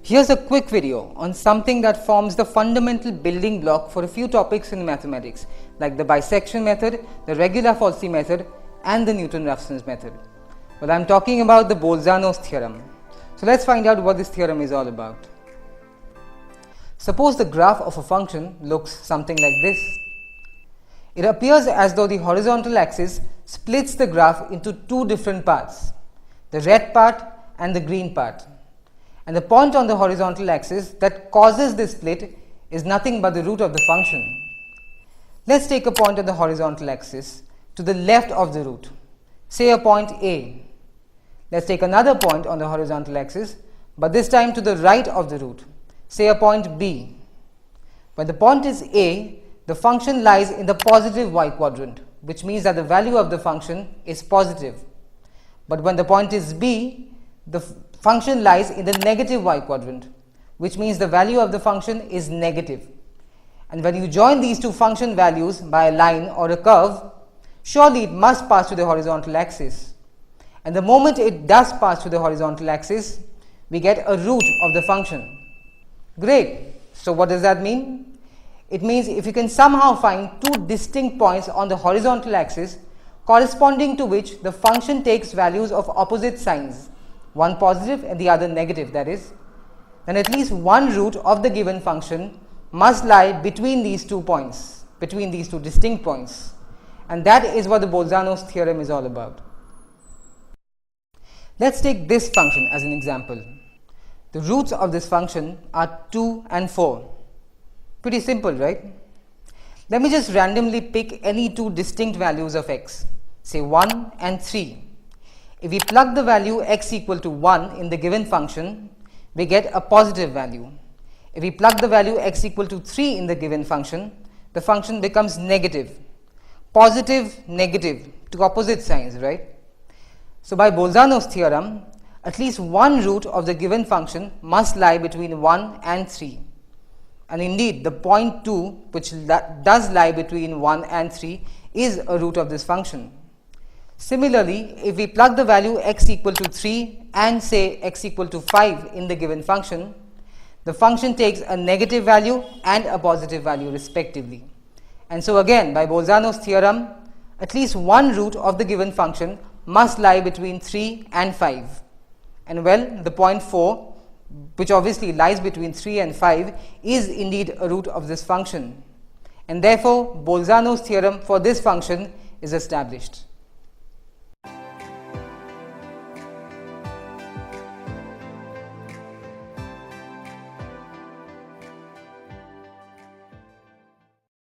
Here's a quick video on something that forms the fundamental building block for a few topics in mathematics, like the bisection method, the Regula-Falsi method, and the Newton-Raphson's method. Well, I'm talking about the Bolzano's theorem. So let's find out what this theorem is all about. Suppose the graph of a function looks something like this. It appears as though the horizontal axis splits the graph into two different parts, the red part and the green part. And the point on the horizontal axis that causes this split is nothing but the root of the function. Let's take a point on the horizontal axis to the left of the root, say a point A. Let's take another point on the horizontal axis, but this time to the right of the root, say a point B. When the point is A, the function lies in the positive y quadrant, which means that the value of the function is positive. But when the point is B, the function lies in the negative y quadrant, which means the value of the function is negative. And when you join these two function values by a line or a curve, surely it must pass to the horizontal axis. And the moment it does pass to the horizontal axis, we get a root of the function. Great! So what does that mean? It means if you can somehow find two distinct points on the horizontal axis corresponding to which the function takes values of opposite signs, one positive and the other negative, that is, then at least one root of the given function must lie between these two points, between these two distinct points. And that is what the Bolzano's theorem is all about. Let's take this function as an example. The roots of this function are 2 and 4. Pretty simple, right? Let me just randomly pick any two distinct values of x, say 1 and 3. If we plug the value x equal to 1 in the given function, we get a positive value. If we plug the value x equal to 3 in the given function, the function becomes negative. Positive, negative, two opposite signs, right? So by Bolzano's theorem, at least one root of the given function must lie between 1 and 3. And indeed, the point 2, which does lie between 1 and 3, is a root of this function. Similarly, if we plug the value x equal to 3 and say x equal to 5 in the given function, the function takes a negative value and a positive value respectively. And so again, by Bolzano's theorem, at least one root of the given function must lie between 3 and 5. And well, the point 4, which obviously lies between 3 and 5, is indeed a root of this function. And therefore, Bolzano's theorem for this function is established.